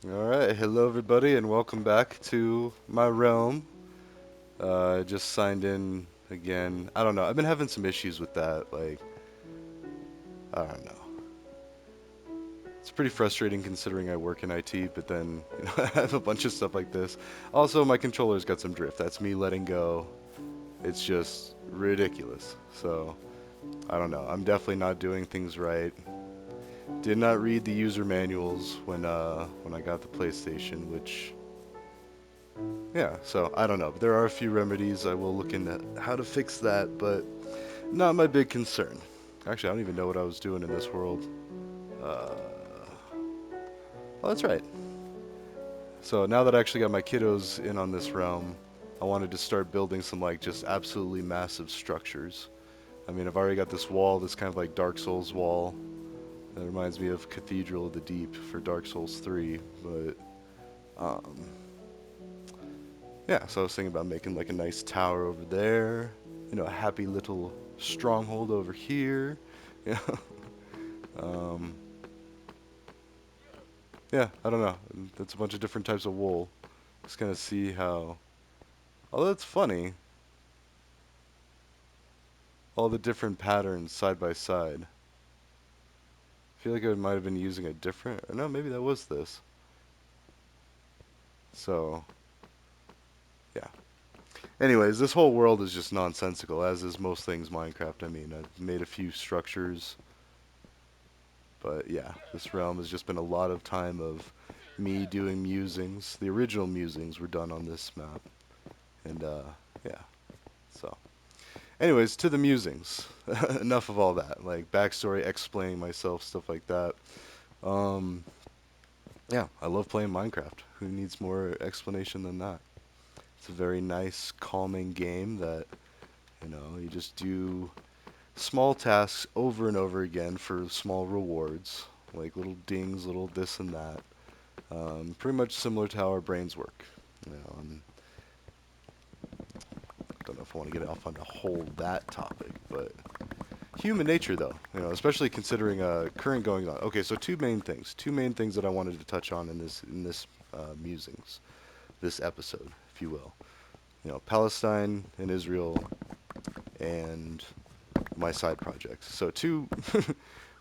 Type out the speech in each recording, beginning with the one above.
Alright, hello everybody and welcome back to my realm. I just signed in again. I don't know, I've been having some issues with that, I don't know. It's pretty frustrating considering I work in IT, but then, I have a bunch of stuff like this. Also, my controller's got some drift. That's me letting go. It's just ridiculous. So, I don't know. I'm definitely not doing things right. Did not read the user manuals when I got the PlayStation, which yeah, so I don't know. There are a few remedies. I will look into how to fix that, but not my big concern. Actually, I don't even know what I was doing in this world. Uh, oh, that's right. So now that I actually got my kiddos in on this realm, I wanted to start building some like just absolutely massive structures. I mean, I've already got this wall, this kind of like Dark Souls wall. That reminds me of Cathedral of the Deep for Dark Souls 3, but um, yeah, so I was thinking about making like a nice tower over there, a happy little stronghold over here. Yeah. Um, yeah, I don't know. That's a bunch of different types of wool. Just gonna see how. Oh, that's funny. All the different patterns side by side. I feel like I might have been using a different. Or no, maybe that was this. So, yeah. Anyways, this whole world is just nonsensical, as is most things Minecraft. I mean, I've made a few structures. But yeah, this realm has just been a lot of time of me doing musings. The original musings were done on this map. And yeah, so. Anyways, to the musings. Enough of all that. Like backstory, explaining myself, stuff like that. Um, yeah, I love playing Minecraft. Who needs more explanation than that? It's a very nice, calming game that, you just do small tasks over and over again for small rewards. Like little dings, little this and that. Pretty much similar to how our brains work. And I don't know if I want to get off on a whole that topic, but human nature, though, especially considering current going on. Okay, so two main things that I wanted to touch on in this musings, this episode, if you will. Palestine and Israel, and my side projects. So two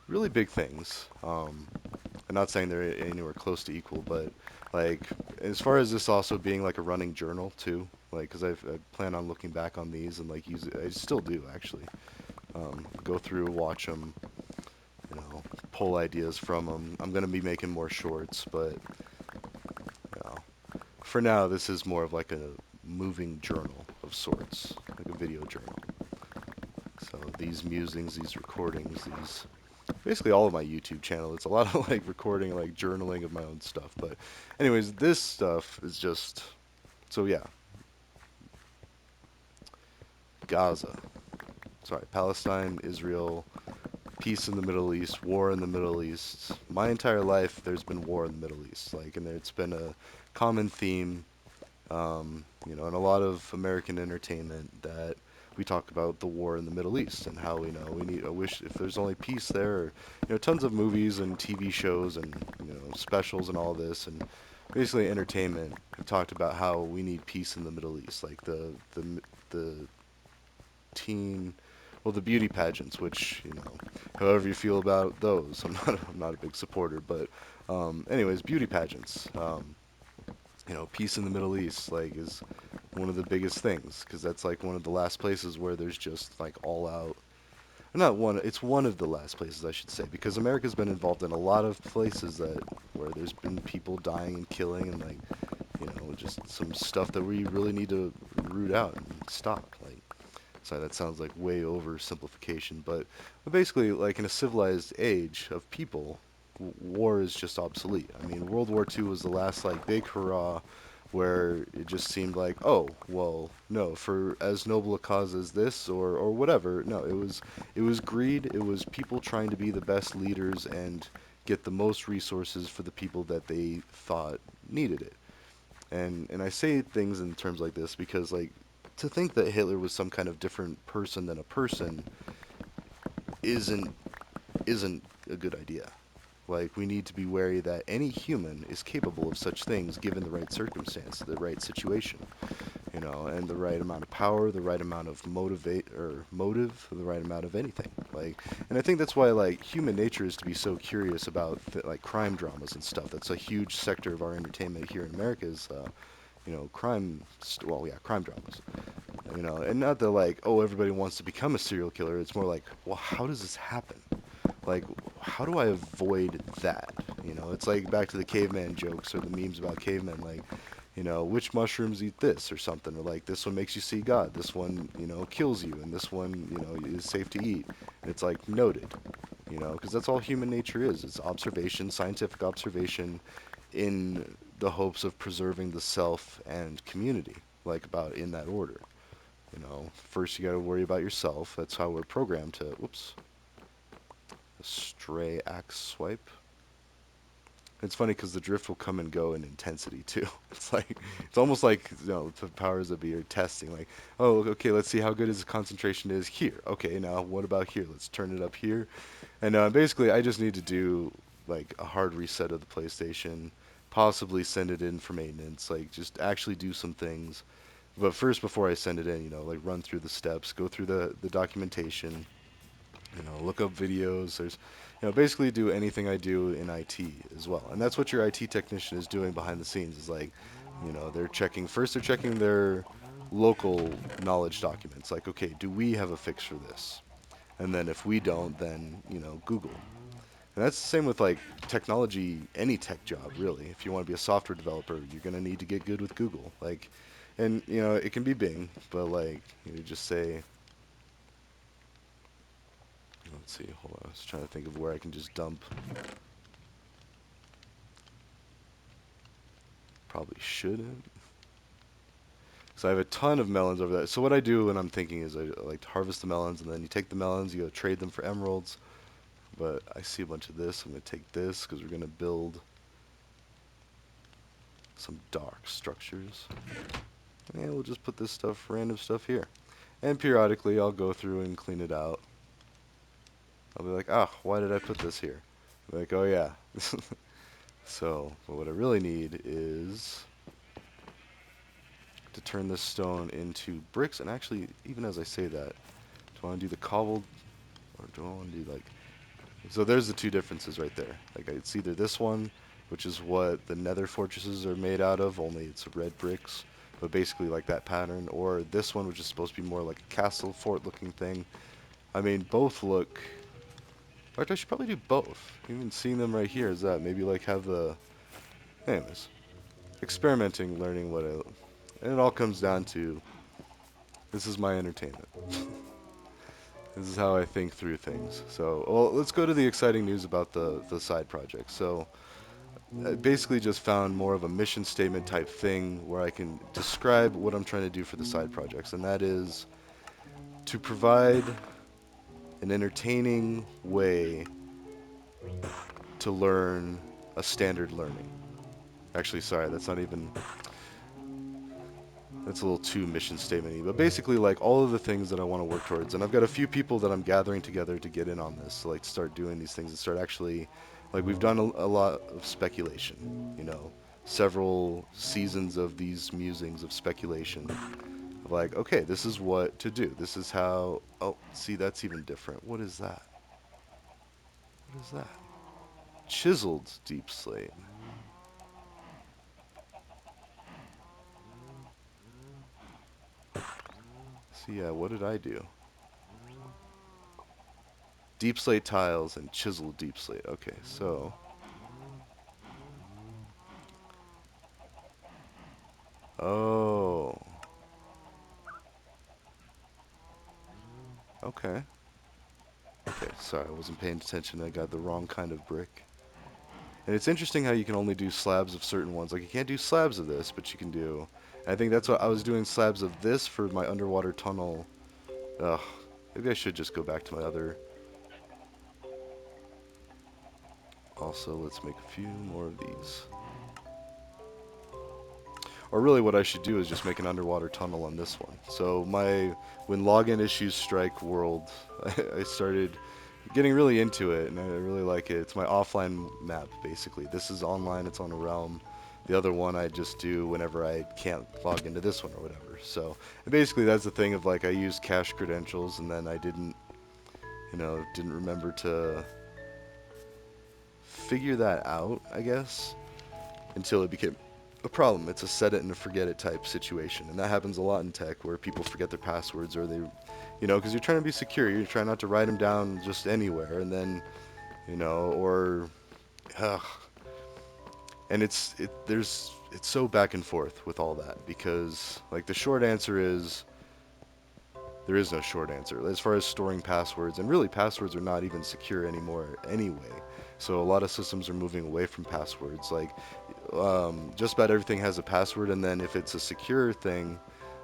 really big things. I'm not saying they're anywhere close to equal, but like as far as this also being like a running journal too, like because I plan on looking back on these and like use it. I still do actually. Go through, watch them, pull ideas from them. I'm gonna be making more shorts, but you know, for now this is more of like a moving journal of sorts, like a video journal. So these musings, these recordings, these basically all of my YouTube channel. It's a lot of like recording, like journaling of my own stuff. But anyways, this stuff is just so yeah. Gaza, sorry, Palestine, Israel, peace in the Middle East, war in the Middle East. My entire life, there's been war in the Middle East. Like, and it's been a common theme, in a lot of American entertainment that we talk about the war in the Middle East and how we need. I wish if there's only peace there. Or, tons of movies and TV shows and specials and all this and basically entertainment have talked about how we need peace in the Middle East, like the teen, well, the beauty pageants, which however you feel about those, I'm not a big supporter, but anyways, beauty pageants. Peace in the Middle East like is one of the biggest things because that's like one of the last places where there's just like all out. Not one. It's one of the last places I should say because America's been involved in a lot of places that where there's been people dying and killing and like just some stuff that we really need to root out and stop. Like, sorry, that sounds like way oversimplification, but basically, like in a civilized age of people, war is just obsolete. I mean, World War II was the last like big hurrah where it just seemed like, oh, well, no, for as noble a cause as this or whatever. No, it was greed. It was people trying to be the best leaders and get the most resources for the people that they thought needed it. And I say things in terms like this because like to think that Hitler was some kind of different person than a person isn't isn't a good idea. Like, we need to be wary that any human is capable of such things given the right circumstance, the right situation, and the right amount of power, the right amount of motive, the right amount of anything. Like, and I think that's why like human nature is to be so curious about like crime dramas and stuff. That's a huge sector of our entertainment here in America is crime dramas. And not that like, oh, everybody wants to become a serial killer. It's more like, well, how does this happen? Like, how do I avoid that? It's like back to the caveman jokes or the memes about cavemen, like, which mushrooms eat this or something, or like this one makes you see God, this one, kills you, and this one, is safe to eat. And it's like noted, because that's all human nature is. It's observation, scientific observation, in the hopes of preserving the self and community, like about in that order. First you got to worry about yourself. That's how we're programmed to. Whoops, a stray axe swipe. It's funny because the drift will come and go in intensity too. It's almost like the powers that be are testing. Like, oh, okay, let's see how good his concentration is here. Okay, now what about here? Let's turn it up here. And basically, I just need to do like a hard reset of the PlayStation, possibly send it in for maintenance. Like, just actually do some things. But first, before I send it in, like run through the steps, go through the documentation, look up videos. There's, basically do anything I do in IT as well. And that's what your IT technician is doing behind the scenes. Is like, they're checking their local knowledge documents. Like, okay, do we have a fix for this? And then if we don't, then, Google. And that's the same with like technology, any tech job really. If you want to be a software developer, you're going to need to get good with Google. Like, and it can be Bing, but like, just say, let's see, hold on. I was trying to think of where I can just dump. Probably shouldn't. So I have a ton of melons over there. So what I do when I'm thinking is I like to harvest the melons, and then you take the melons, you go trade them for emeralds. But I see a bunch of this. I'm going to take this because we're going to build some dark structures. And we'll just put this stuff, random stuff here. And periodically I'll go through and clean it out. I'll be like, why did I put this here? I'll be like, oh yeah. So, but what I really need is to turn this stone into bricks. And actually, even as I say that, do I want to do the cobbled, or do I want to do like... So there's the two differences right there. Like, it's either this one, which is what the nether fortresses are made out of, only it's red bricks, but basically like that pattern, or this one, which is supposed to be more like a castle fort looking thing. I mean, both look... In fact, I should probably do both. Even seeing them right here is that. Maybe like have the... Anyways. Experimenting, learning what I... And it all comes down to... This is my entertainment. This is how I think through things. So, well, let's go to the exciting news about the side project. So, I basically just found more of a mission statement type thing where I can describe what I'm trying to do for the side projects, and that is to provide an entertaining way to learn a standard learning. Actually, sorry, that's not even... That's a little too mission statement-y. But basically, like, all of the things that I want to work towards. And I've got a few people that I'm gathering together to get in on this. To, like, start doing these things and start actually... Like, we've done a lot of speculation, Several seasons of these musings of speculation. Of like, okay, this is what to do. This is how... Oh, see, that's even different. What is that? What is that? Chiseled deep slate. So yeah, what did I do? Deep slate tiles and chiseled deep slate. Okay, so... Oh. Okay. Okay, sorry, I wasn't paying attention. I got the wrong kind of brick. And it's interesting how you can only do slabs of certain ones. Like, you can't do slabs of this, but you can do... I think that's what I was doing, slabs of this for my underwater tunnel. Ugh. Maybe I should just go back to my other... Also, let's make a few more of these. Or really what I should do is just make an underwater tunnel on this one. So when login issues strike world, I started getting really into it, and I really like it. It's my offline map, basically. This is online, it's on a realm. The other one I just do whenever I can't log into this one or whatever. So, and basically that's the thing of like I used cache credentials and then I didn't remember to figure that out, I guess, until it became a problem. It's a set it and forget it type situation, and that happens a lot in tech where people forget their passwords or because you're trying to be secure, you're trying not to write them down just anywhere, and then or ugh. And it's so back and forth with all that because like the short answer is there is no short answer as far as storing passwords, and really passwords are not even secure anymore anyway. So a lot of systems are moving away from passwords. Like just about everything has a password, and then if it's a secure thing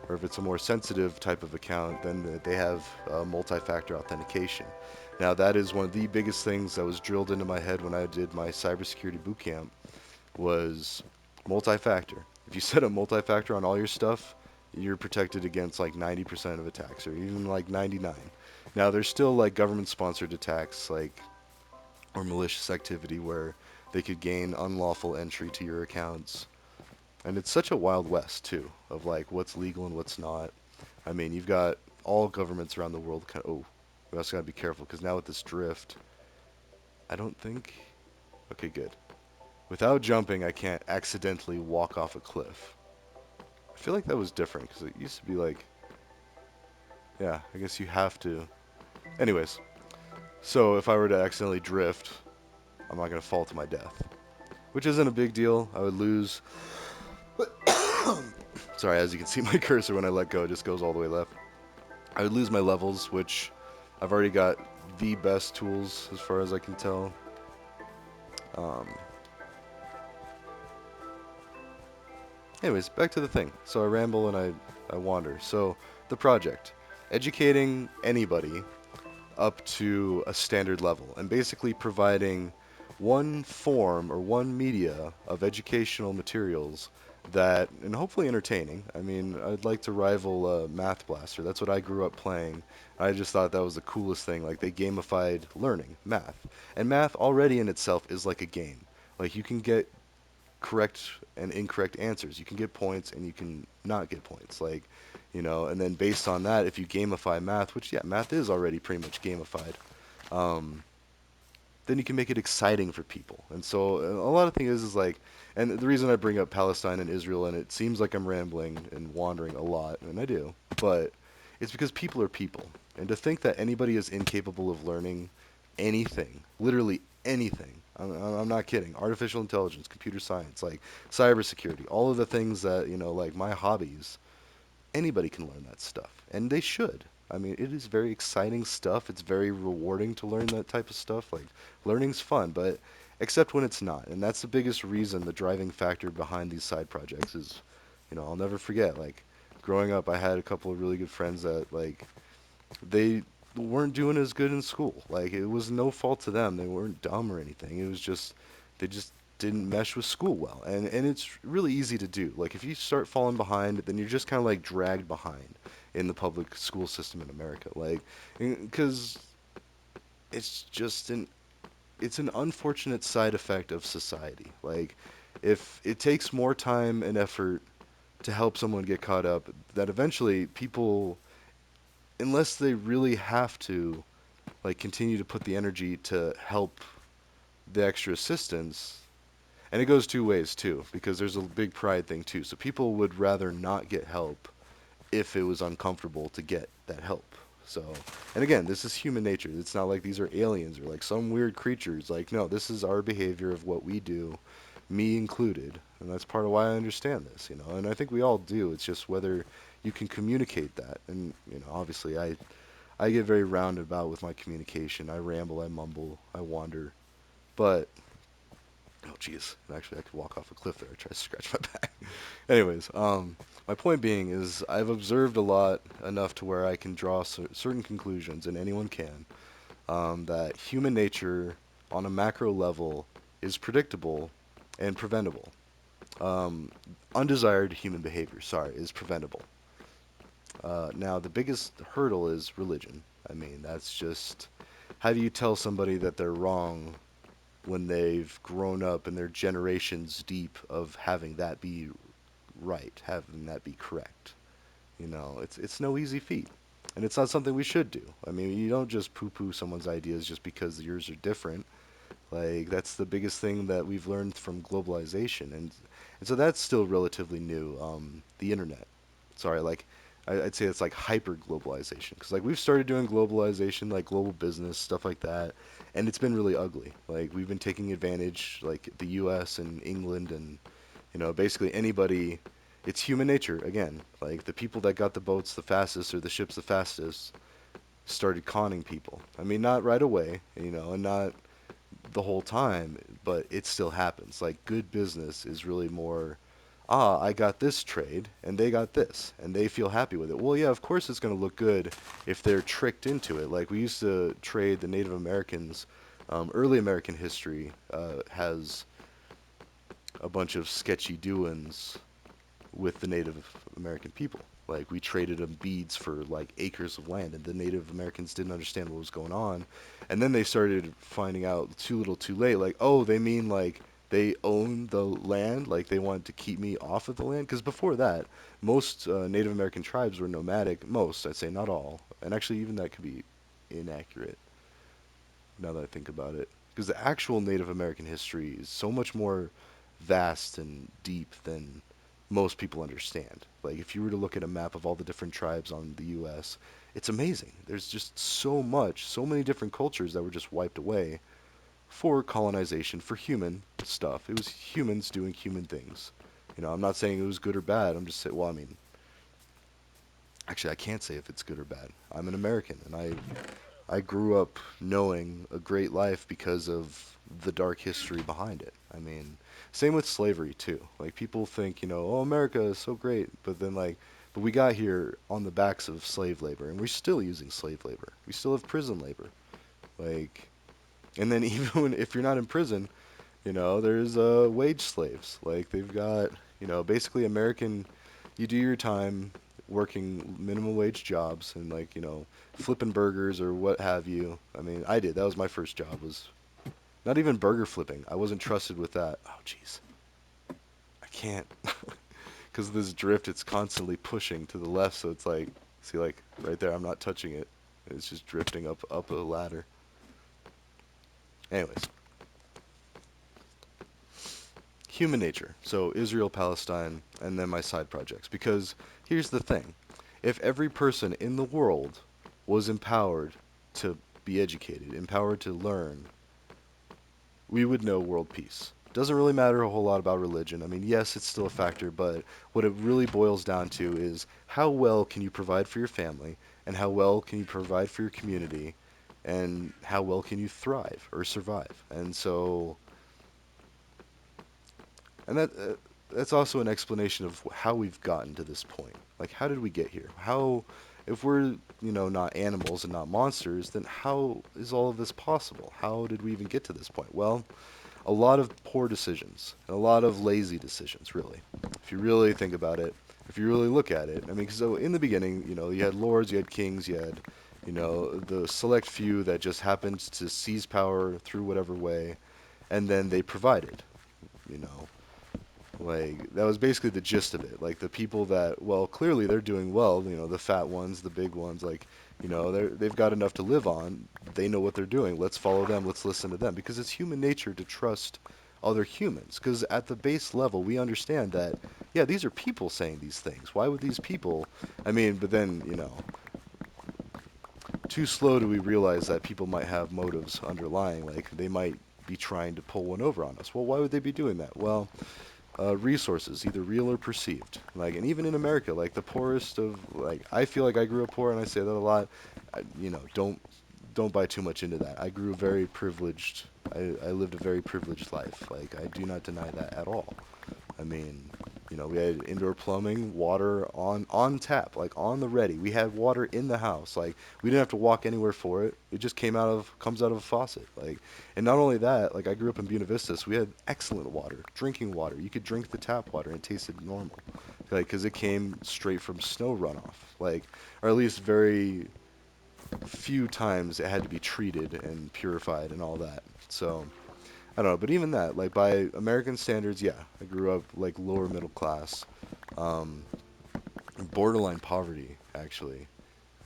or if it's a more sensitive type of account, then they have multi-factor authentication. Now that is one of the biggest things that was drilled into my head when I did my cybersecurity bootcamp was multi-factor. If you set up multi-factor on all your stuff, you're protected against like 90% of attacks, or even like 99. Now there's still like government-sponsored attacks, like or malicious activity where they could gain unlawful entry to your accounts. And it's such a wild west too of like what's legal and what's not. I mean, you've got all governments around the world kind of. Oh, we also got to be careful because now with this drift, I don't think. Okay, good. Without jumping, I can't accidentally walk off a cliff. I feel like that was different because it used to be like, yeah, I guess you have to. Anyways, so if I were to accidentally drift, I'm not going to fall to my death, which isn't a big deal. I would lose. Sorry, as you can see, my cursor when I let go just goes all the way left. I would lose my levels, which I've already got the best tools as far as I can tell. Um, Anyways, back to the thing. So I ramble and I wander. So the project, educating anybody up to a standard level and basically providing one form or one media of educational materials that, and hopefully entertaining. I mean, I'd like to rival Math Blaster. That's what I grew up playing. I just thought that was the coolest thing. Like they gamified learning, math. And math already in itself is like a game. Like you can get correct and incorrect answers. You can get points and you can not get points. And then based on that, if you gamify math, which yeah, math is already pretty much gamified, um, then you can make it exciting for people. And so a lot of things is like, and the reason I bring up Palestine and Israel, and it seems like I'm rambling and wandering a lot, and I do, but it's because people are people. And to think that anybody is incapable of learning anything, literally anything, I'm not kidding, artificial intelligence, computer science, like cybersecurity, all of the things that, like my hobbies, anybody can learn that stuff, and they should. I mean, it is very exciting stuff. It's very rewarding to learn that type of stuff. Like, learning's fun, but except when it's not. And that's the biggest reason, the driving factor behind these side projects is, I'll never forget, like, growing up, I had a couple of really good friends that, like, they weren't doing as good in school. Like it was no fault to them. They weren't dumb or anything. It was just they just didn't mesh with school well. And it's really easy to do. Like if you start falling behind, then you're just kind of like dragged behind in the public school system in America. Like cuz it's just it's an unfortunate side effect of society. Like if it takes more time and effort to help someone get caught up, that eventually people, unless they really have to, like continue to put the energy to help the extra assistance. And it goes two ways too, because there's a big pride thing too. So people would rather not get help if it was uncomfortable to get that help. So, and again, this is human nature. It's not like these are aliens or like some weird creatures. Like, no, this is our behavior of what we do, me included. And that's part of why I understand this. And I think we all do. It's just whether you can communicate that. And, obviously I get very roundabout with my communication. I ramble, I mumble, I wander. But oh jeez, actually I could walk off a cliff there. I try to scratch my back. Anyways, my point being is I've observed a lot enough to where I can draw certain conclusions, and anyone can, that human nature on a macro level is predictable and preventable. Um, Undesired human behavior, sorry, is preventable. Now the biggest hurdle is religion. I mean, that's just how do you tell somebody that they're wrong when they've grown up and they're generations deep of having that be right, having that be correct? It's no easy feat, and it's not something we should do. I mean, you don't just poo-poo someone's ideas just because yours are different. Like that's the biggest thing that we've learned from globalization, and so that's still relatively new. The internet. Sorry, like I'd say it's like hyper globalization because like we've started doing globalization, like global business stuff like that, and it's been really ugly. Like we've been taking advantage, like the U.S. and England, and basically anybody. It's human nature again. Like the people that got the boats the fastest or the ships the fastest started conning people. I mean, not right away, and not the whole time, but it still happens. Like good business is really more, I got this trade and they got this and they feel happy with it. Well, yeah, of course it's going to look good if they're tricked into it. Like we used to trade the Native Americans. Early American history has a bunch of sketchy doings with the Native American people. Like we traded them beads for like acres of land, and the Native Americans didn't understand what was going on. And then they started finding out too little, too late. Like, oh, they mean like they own the land, like they wanted to keep me off of the land. Because before that, most Native American tribes were nomadic. Most, I'd say, not all. And actually, even that could be inaccurate now that I think about it. Because the actual Native American history is so much more vast and deep than most people understand. Like, if you were to look at a map of all the different tribes on the U.S., it's amazing. There's just so much, so many different cultures that were just wiped away for colonization, for human stuff. It was humans doing human things. I'm not saying it was good or bad. I'm just saying, well, I mean, actually, I can't say if it's good or bad. I'm an American, and I grew up knowing a great life because of the dark history behind it. I mean, same with slavery too. Like people think, oh, America is so great, but then but we got here on the backs of slave labor, and we're still using slave labor. We still have prison labor. Like, and then even if you're not in prison, there's wage slaves. Like they've got, basically American. You do your time working minimum wage jobs and like flipping burgers or what have you. I mean, I did. That was my first job. Was not even burger flipping. I wasn't trusted with that. Oh, jeez, I can't because of this drift. It's constantly pushing to the left, so it's like, see, like right there, I'm not touching it. It's just drifting up a ladder. Anyways, human nature. So Israel, Palestine, and then my side projects. Because here's the thing. If every person in the world was empowered to be educated, empowered to learn, we would know world peace. Doesn't really matter a whole lot about religion. I mean, yes, it's still a factor, but what it really boils down to is how well can you provide for your family, and how well can you provide for your community, and how well can you thrive or survive. And that's also an explanation of how we've gotten to this point. Like, how did we get here? If we're, not animals and not monsters, then how is all of this possible? How did we even get to this point? Well, a lot of poor decisions, and a lot of lazy decisions, really. If you really think about it, if you really look at it, I mean, so in the beginning, you had lords, you had kings, you had, the select few that just happened to seize power through whatever way, and then they provided, you know. Like that was basically the gist of it. Like the people that, well, clearly they're doing well. The fat ones, the big ones. Like, they've got enough to live on. They know what they're doing. Let's follow them. Let's listen to them because it's human nature to trust other humans. Because at the base level, we understand that, yeah, these are people saying these things. Why would these people? I mean, but then, too slow do we realize that people might have motives underlying. Like they might be trying to pull one over on us. Well, why would they be doing that? Well, resources, either real or perceived. Like, and even in America, like the poorest of, like, I feel like I grew up poor, and I say that a lot. Don't buy too much into that. I grew very privileged. I lived a very privileged life. Like, I do not deny that at all. I mean, we had indoor plumbing, water on tap, like on the ready. We had water in the house. Like we didn't have to walk anywhere for it. It just comes out of a faucet. Like, and not only that, like I grew up in Buena Vista, so we had excellent water, drinking water. You could drink the tap water and it tasted normal, like because it came straight from snow runoff, like or at least very. few times it had to be treated and purified and all that. So I don't know, but even that, like by American standards, yeah, I grew up like lower middle class, um, borderline poverty actually.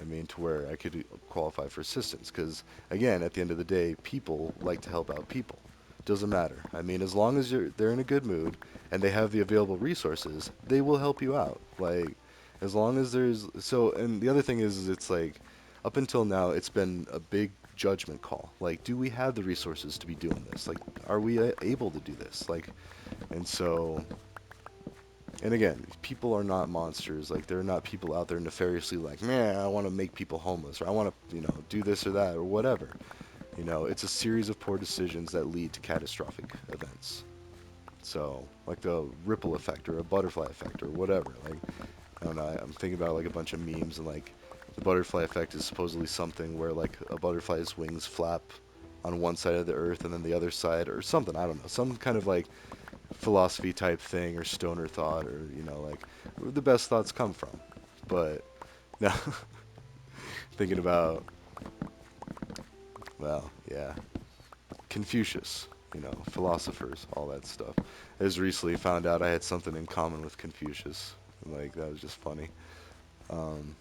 I mean, to where I could qualify for assistance. Because, again, at the end of the day, people like to help out people. Doesn't matter. I mean, as long as they're in a good mood and they have the available resources, they will help you out. Like, as long as there's and the other thing is it's like, up until now, it's been a big judgment call. Like, do we have the resources to be doing this? Like, are we able to do this? Like, and so and again, people are not monsters. Like there are not people out there nefariously like, man, I want to make people homeless, or I want to, do this or that or whatever. It's a series of poor decisions that lead to catastrophic events. So, like the ripple effect or a butterfly effect or whatever. Like, I don't know. I'm thinking about like a bunch of memes and like the butterfly effect is supposedly something where like a butterfly's wings flap on one side of the earth and then the other side or something. I don't know. Some kind of like philosophy type thing or stoner thought or like where the best thoughts come from. But now thinking about, well, yeah, Confucius, philosophers, all that stuff. I just recently found out I had something in common with Confucius. Like that was just funny. Um,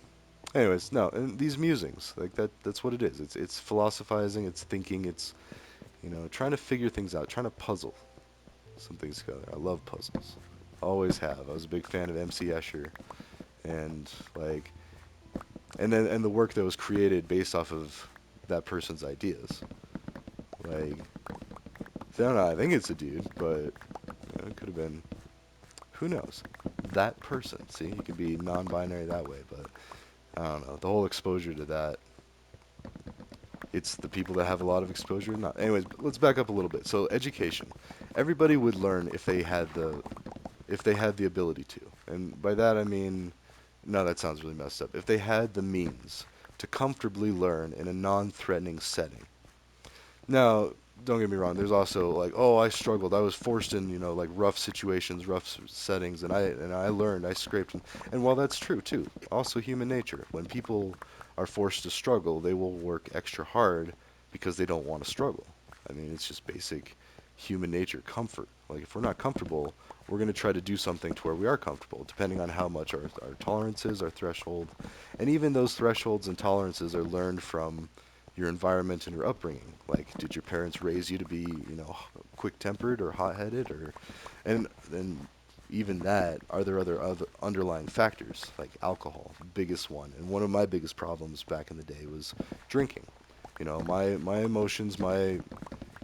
anyways, no, and these musings, like that's what it is. It's philosophizing, it's thinking, it's trying to figure things out, trying to puzzle some things together. I love puzzles. Always have. I was a big fan of MC Escher and like and the work that was created based off of that person's ideas. Like I don't know, I think it's a dude, but it could have been who knows. That person. See, you can be non-binary that way, but I don't know. The whole exposure to that, it's the people that have a lot of exposure. Not, anyways. Let's back up a little bit. So education, everybody would learn if they had the ability to, and by that I mean, no, that sounds really messed up. If they had the means to comfortably learn in a non-threatening setting. Now, don't get me wrong. There's also like, oh, I struggled. I was forced in, like rough situations, rough settings, and I learned. I scraped. And while that's true too, also human nature. When people are forced to struggle, they will work extra hard because they don't want to struggle. I mean, it's just basic human nature, comfort. Like if we're not comfortable, we're going to try to do something to where we are comfortable, depending on how much our tolerance is, our threshold. And even those thresholds and tolerances are learned from your environment and your upbringing. Like, did your parents raise you to be, quick-tempered or hot-headed, or, and even that, are there other underlying factors like alcohol, biggest one. And one of my biggest problems back in the day was drinking. My emotions, my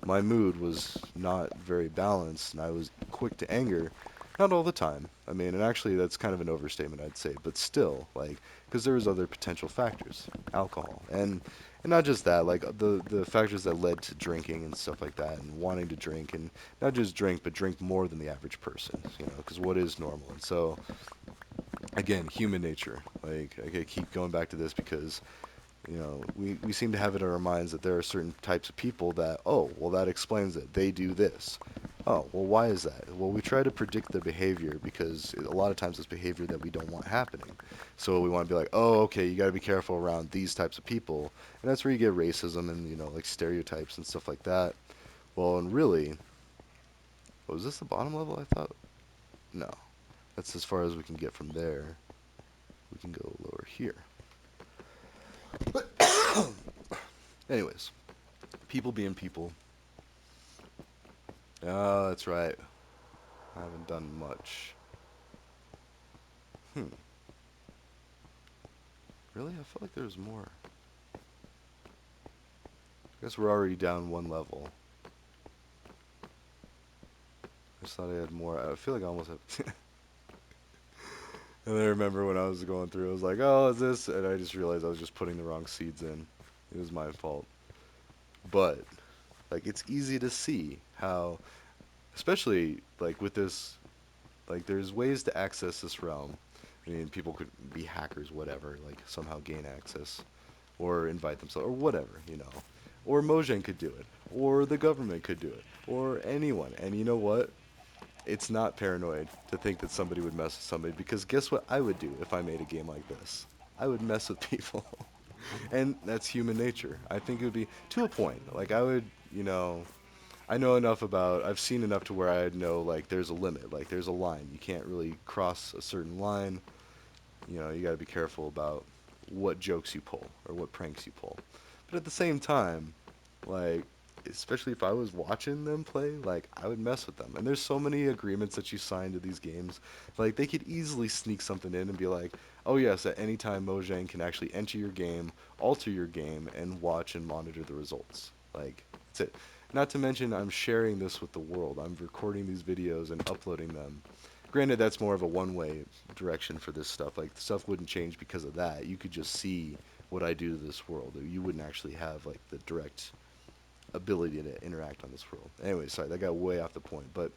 mood was not very balanced, and I was quick to anger. Not all the time. I mean, and actually, that's kind of an overstatement, I'd say. But still, like, because there was other potential factors, alcohol, and not just that, like the factors that led to drinking and stuff like that, and wanting to drink, and not just drink, but drink more than the average person. Because what is normal? And so, again, human nature. Like, I keep going back to this because we seem to have it in our minds that there are certain types of people that, oh, well, that explains it. They do this. Oh, well, why is that? Well, we try to predict their behavior because a lot of times it's behavior that we don't want happening. So we want to be like, oh, okay, you got to be careful around these types of people. And that's where you get racism and, like stereotypes and stuff like that. Well, and really, was this the bottom level, I thought? No. That's as far as we can get from there. We can go lower here. Anyways, people being people. Oh, that's right. I haven't done much. Hmm. Really? I felt like there was more. I guess we're already down one level. I just thought I had more. I feel like I almost have. And then I remember when I was going through, I was like, oh, is this? And I just realized I was just putting the wrong seeds in. It was my fault. But, like, it's easy to see how, especially, like, with this, like, there's ways to access this realm. I mean, people could be hackers, whatever, like, somehow gain access. Or invite themselves, or whatever, Or Mojang could do it, or the government could do it, or anyone. And you know what? It's not paranoid to think that somebody would mess with somebody because guess what I would do if I made a game like this? I would mess with people. And that's human nature. I think it would be to a point. Like I would, I know enough about. I've seen enough to where I know like there's a limit. Like there's a line. You can't really cross a certain line. You got to be careful about what jokes you pull or what pranks you pull. But at the same time, like, especially if I was watching them play, like, I would mess with them. And there's so many agreements that you sign to these games. Like, they could easily sneak something in and be like, oh, yes, at any time Mojang can actually enter your game, alter your game, and watch and monitor the results. Like, that's it. Not to mention, I'm sharing this with the world. I'm recording these videos and uploading them. Granted, that's more of a one-way direction for this stuff. Like, stuff wouldn't change because of that. You could just see what I do to this world. You wouldn't actually have, like, the direct ability to interact on this world. Anyway, sorry, that got way off the point. But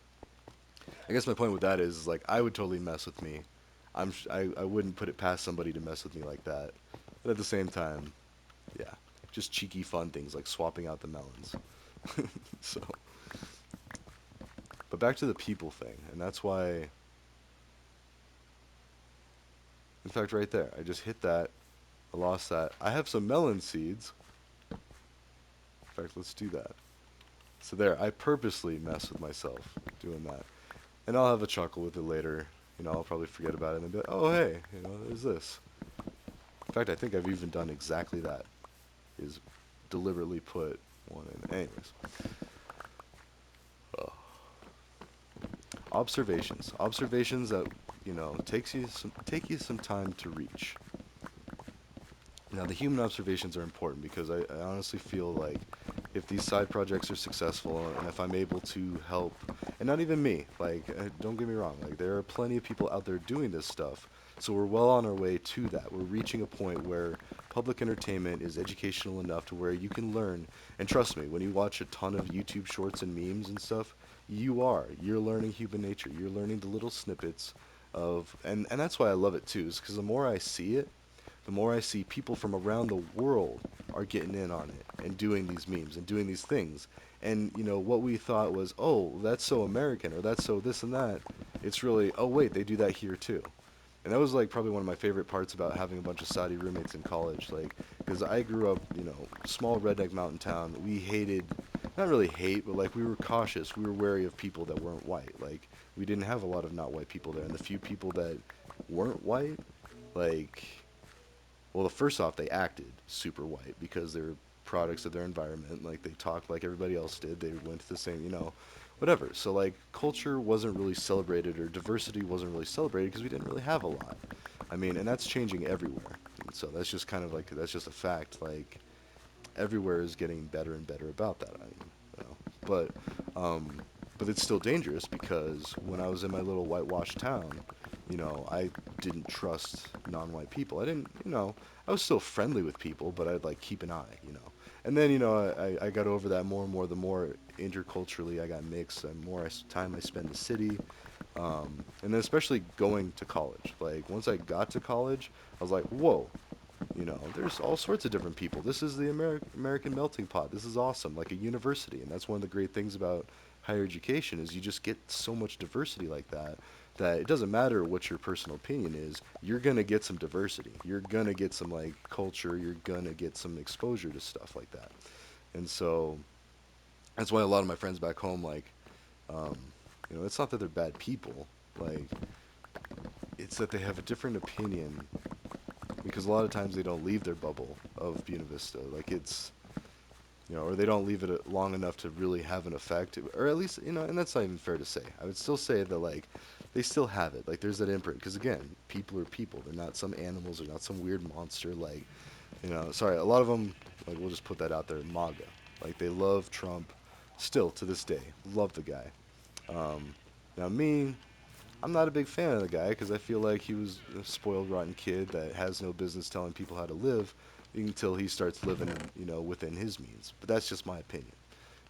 I guess my point with that is like I would totally mess with me. I wouldn't put it past somebody to mess with me like that. But at the same time, yeah, just cheeky fun things like swapping out the melons. So, but back to the people thing, and that's why. In fact, right there, I just hit that. I lost that. I have some melon seeds. In fact, let's do that. So there, I purposely mess with myself doing that. And I'll have a chuckle with it later. I'll probably forget about it and be like, oh, hey, there's this. In fact, I think I've even done exactly that, is deliberately put one in. Anyways, uh, observations. Observations that, take you some time to reach. Now, the human observations are important because I honestly feel like if these side projects are successful and if I'm able to help, and not even me, like, don't get me wrong, like, there are plenty of people out there doing this stuff, so we're well on our way to that. We're reaching a point where public entertainment is educational enough to where you can learn, and trust me, when you watch a ton of YouTube shorts and memes and stuff, you're learning human nature. You're learning the little snippets of, and that's why I love it too, is because the more I see it, the more I see people from around the world are getting in on it and doing these memes and doing these things. And what we thought was, oh, that's so American or that's so this and that. It's really, oh wait, they do that here too. And that was like probably one of my favorite parts about having a bunch of Saudi roommates in college, like because I grew up, small redneck mountain town. We hated, not really hate, but like we were cautious. We were wary of people that weren't white. Like we didn't have a lot of not white people there, and the few people that weren't white, like well, first off, they acted super white because they're products of their environment. Like they talked like everybody else did. They went to the same, whatever. So like culture wasn't really celebrated or diversity wasn't really celebrated because we didn't really have a lot. I mean, and that's changing everywhere. And so that's just kind of like that's just a fact. Like everywhere is getting better and better about that. I mean, um, but it's still dangerous because when I was in my little whitewashed town, I didn't trust non-white people. I didn't, I was still friendly with people, but I'd like keep an eye. And then, I got over that more and more. The more interculturally I got mixed, and more time I spend in the city, and then especially going to college. Like once I got to college, I was like, whoa, there's all sorts of different people. This is the American melting pot. This is awesome, like a university, and that's one of the great things about higher education is you just get so much diversity like that that it doesn't matter what your personal opinion is. You're gonna get some diversity. You're gonna get some like culture. You're gonna get some exposure to stuff like that, and so that's why a lot of my friends back home um, it's not that they're bad people. Like it's that they have a different opinion because a lot of times they don't leave their bubble of Buena Vista. Like it's, or they don't leave it long enough to really have an effect, or at least, and that's not even fair to say. I would still say that like they still have it. Like there's that imprint because again, people are people. They're not some animals. They're not some weird monster. Like, sorry, a lot of them. Like we'll just put that out there. MAGA. Like they love Trump, still to this day. Love the guy. Um, Now me, I'm not a big fan of the guy because I feel like he was a spoiled, rotten kid that has no business telling people how to live until he starts living, within his means. But that's just my opinion.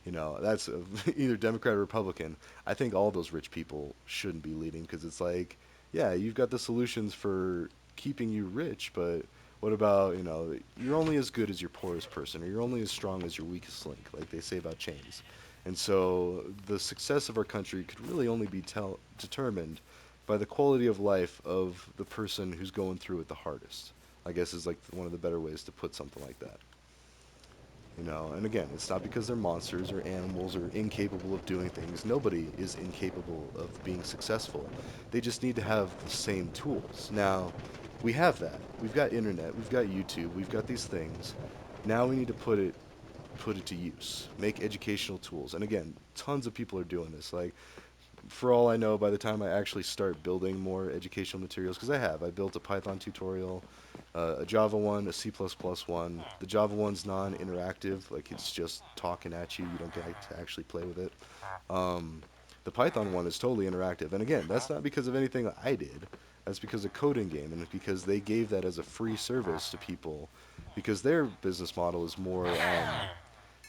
That's either Democrat or Republican. I think all those rich people shouldn't be leading because it's like, yeah, you've got the solutions for keeping you rich, but what about, you're only as good as your poorest person, or you're only as strong as your weakest link, like they say about chains. And so the success of our country could really only be determined by the quality of life of the person who's going through it the hardest. I guess is like one of the better ways to put something like that. And again, it's not because they're monsters or animals or incapable of doing things. Nobody is incapable of being successful. They just need to have the same tools. Now, we have that. We've got internet, we've got YouTube, we've got these things. Now we need to put it to use. Make educational tools. And again, tons of people are doing this. Like, for all I know, by the time I actually start building more educational materials, because I built a Python tutorial, a Java one, a C++ one. The Java one's non-interactive, like it's just talking at you. You don't get to actually play with it. Um, the Python one is totally interactive, and again, that's not because of anything I did. That's because of Coding Game, and because they gave that as a free service to people, because their business model is more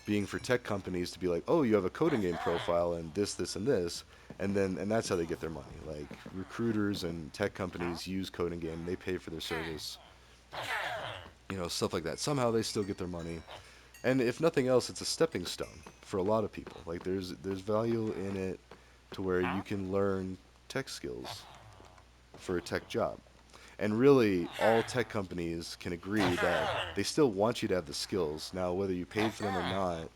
being for tech companies to be like, oh, you have a coding game profile and this, and this, and that's how they get their money. Like recruiters and tech companies use coding game, they pay for their service, stuff like that. Somehow they still get their money, and if nothing else, it's a stepping stone for a lot of people. Like there's value in it to where you can learn tech skills for a tech job. And really, all tech companies can agree that they still want you to have the skills. Now, whether you paid for them or not,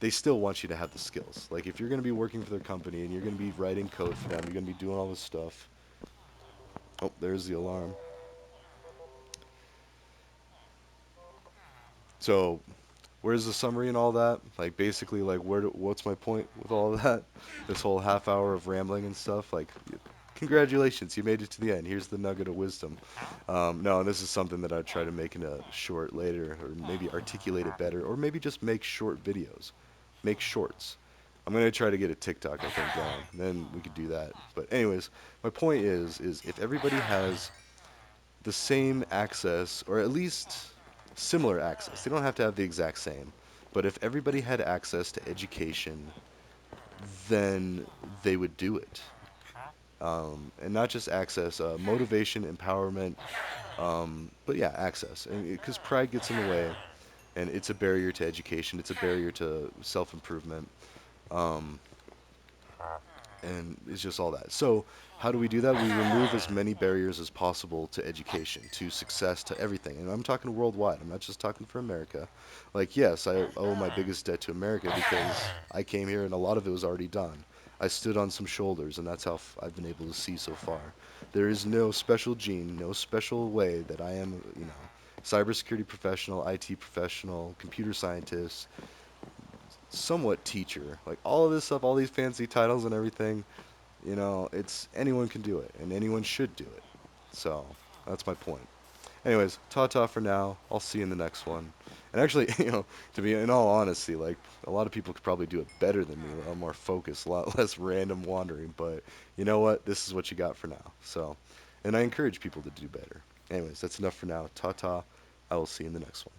they still want you to have the skills. Like if you're going to be working for their company and you're going to be writing code for them, you're going to be doing all this stuff. Oh, there's the alarm. So, where's the summary and all that? Like basically, like what's my point with all of that? This whole half hour of rambling and stuff. Like, congratulations, you made it to the end. Here's the nugget of wisdom. No, this is something that I'd try to make in a short later, or maybe articulate it better, or maybe just make short videos, make shorts. I'm gonna try to get a TikTok, I think, going. Then we could do that. But anyways, my point is if everybody has the same access, or at least similar access, they don't have to have the exact same, but if everybody had access to education, then they would do it. And not just access, motivation, empowerment, but yeah, access. And because pride gets in the way, and it's a barrier to education, it's a barrier to self-improvement. Um, and it's just all that. So, how do we do that? We remove as many barriers as possible to education, to success, to everything. And I'm talking worldwide. I'm not just talking for America. Like, yes, I owe my biggest debt to America because I came here and a lot of it was already done. I stood on some shoulders, and that's how I've been able to see so far. There is no special gene, no special way that I am, cybersecurity professional, IT professional, computer scientist, somewhat teacher. Like all of this stuff, all these fancy titles and everything, it's anyone can do it, and anyone should do it. So that's my point. Anyways, ta-ta for now. I'll see you in the next one. And actually, to be in all honesty, like a lot of people could probably do it better than me, a lot more focused, a lot less random wandering. But you know what? This is what you got for now. So, and I encourage people to do better. Anyways, that's enough for now. Ta-ta. I will see you in the next one.